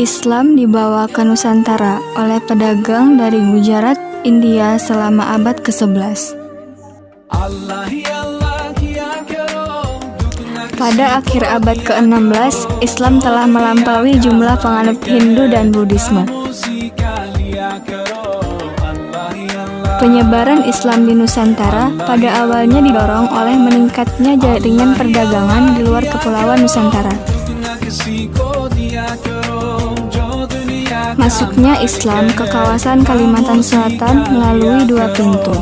Islam dibawa ke Nusantara oleh pedagang dari Gujarat, India selama abad ke-11. Pada akhir abad ke-16, Islam telah melampaui jumlah penganut Hindu dan Buddhisme. Penyebaran Islam di Nusantara pada awalnya didorong oleh meningkatnya jaringan perdagangan di luar kepulauan Nusantara. Masuknya Islam ke kawasan Kalimantan Selatan melalui dua pintu.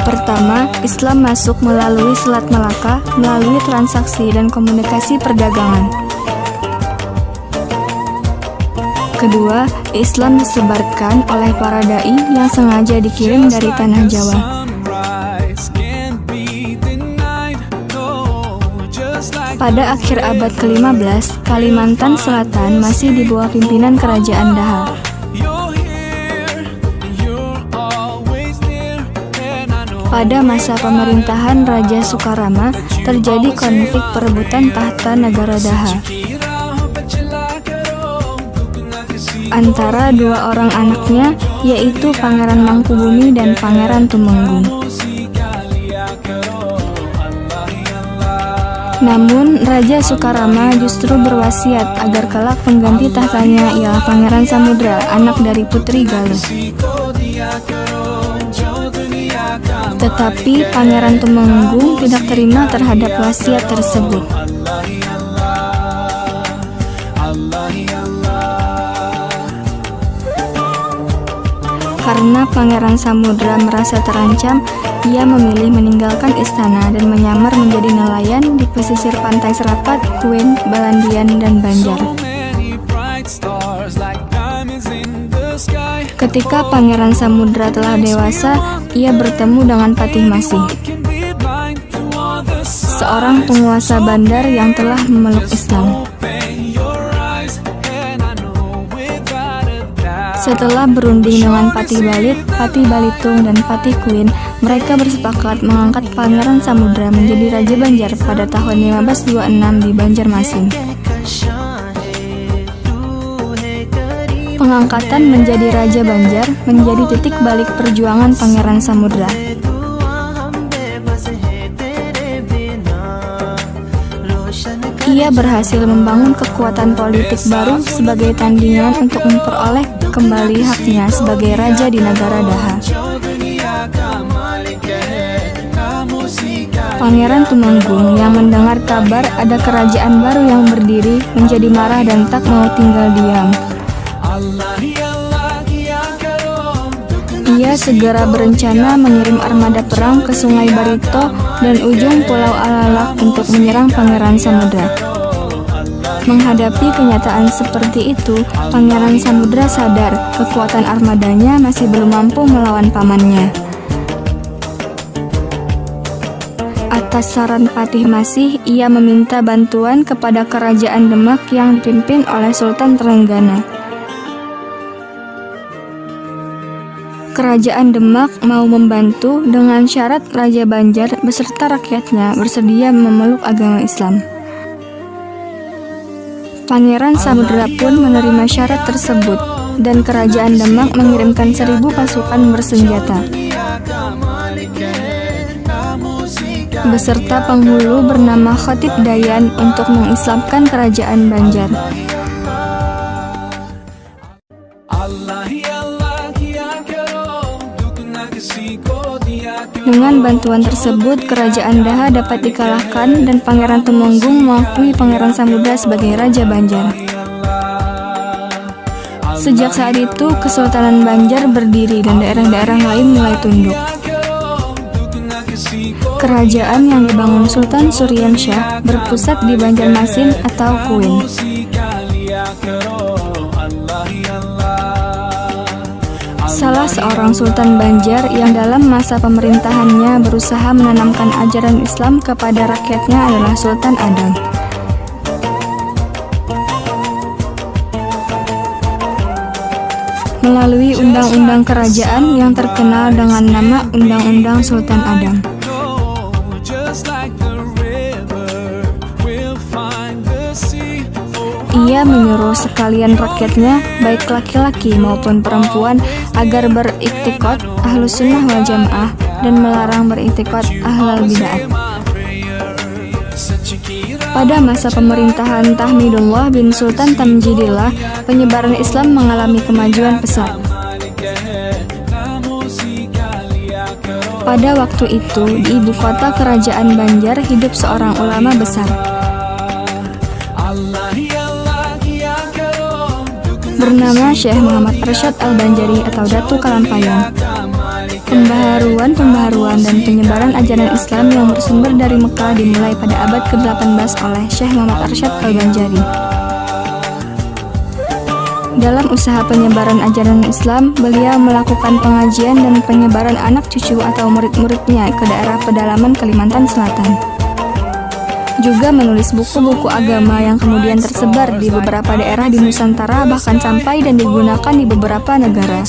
Pertama, Islam masuk melalui Selat Malaka melalui transaksi dan komunikasi perdagangan. Kedua, Islam disebarkan oleh para dai yang sengaja dikirim dari tanah Jawa. Pada akhir abad ke-15, Kalimantan Selatan masih di bawah pimpinan Kerajaan Daha. Pada masa pemerintahan Raja Sukarama, terjadi konflik perebutan tahta negara Daha antara dua orang anaknya, yaitu Pangeran Mangkubumi dan Pangeran Tumenggung. Namun, Raja Sukarama justru berwasiat agar kelak pengganti tahtanya ialah Pangeran Samudra, anak dari Putri Galuh. Tetapi Pangeran Tumenggung tidak terima terhadap wasiat tersebut. Karena Pangeran Samudra merasa terancam, ia memilih meninggalkan istana dan menyamar menjadi nelayan di pesisir pantai Serapat, Kuin, Balandian, dan Banjar. Ketika Pangeran Samudra telah dewasa, ia bertemu dengan Patih Masih, seorang penguasa bandar yang telah memeluk Islam. Setelah berunding dengan Patih Balit, Patih Balitung, dan Patih Kuin, mereka bersepakat mengangkat Pangeran Samudra menjadi Raja Banjar pada tahun 1526 di Banjarmasin. Pengangkatan menjadi Raja Banjar menjadi titik balik perjuangan Pangeran Samudra. Ia berhasil membangun kekuatan politik baru sebagai tandingan untuk memperoleh kembali haknya sebagai raja di negara Daha. Pangeran Tumenggung yang mendengar kabar ada kerajaan baru yang berdiri menjadi marah dan tak mau tinggal diam. Ia segera berencana mengirim armada perang ke Sungai Barito dan ujung Pulau Alalak untuk menyerang Pangeran Samudra. Menghadapi kenyataan seperti itu, Pangeran Samudra sadar kekuatan armadanya masih belum mampu melawan pamannya. Atas saran Patih Masih, ia meminta bantuan kepada Kerajaan Demak yang dipimpin oleh Sultan Trenggana. Kerajaan Demak mau membantu dengan syarat Raja Banjar beserta rakyatnya bersedia memeluk agama Islam. Pangeran Samudra pun menerima syarat tersebut, dan Kerajaan Demak mengirimkan 1000 pasukan bersenjata beserta penghulu bernama Khatib Dayan untuk mengislamkan Kerajaan Banjar. Dengan bantuan tersebut, Kerajaan Daha dapat dikalahkan dan Pangeran Tumenggung mengakui Pangeran Samudra sebagai Raja Banjar. Sejak saat itu, Kesultanan Banjar berdiri dan daerah-daerah lain mulai tunduk. Kerajaan yang dibangun Sultan Suryansyah berpusat di Banjarmasin atau Kuin. Salah seorang Sultan Banjar yang dalam masa pemerintahannya berusaha menanamkan ajaran Islam kepada rakyatnya adalah Sultan Adam. Melalui undang-undang kerajaan yang terkenal dengan nama Undang-Undang Sultan Adam, ia menyuruh sekalian rakyatnya, baik laki-laki maupun perempuan, agar beriktikad Ahlus Sunnah wal Jamaah dan melarang beriktikad Ahlul Bid'ah. Pada masa pemerintahan Tahmidullah bin Sultan Tamjidillah, penyebaran Islam mengalami kemajuan pesat. Pada waktu itu, di ibu kota kerajaan Banjar hidup seorang ulama besar bernama Syekh Muhammad Arsyad Al-Banjari atau Datu Kalampayong. Pembaharuan dan penyebaran ajaran Islam yang bersumber dari Mekah dimulai pada abad ke-18 oleh Syekh Muhammad Arsyad Al-Banjari. Dalam usaha penyebaran ajaran Islam, beliau melakukan pengajian dan penyebaran anak cucu atau murid-muridnya ke daerah pedalaman Kalimantan Selatan. Juga menulis buku-buku agama yang kemudian tersebar di beberapa daerah di Nusantara, bahkan sampai dan digunakan di beberapa negara.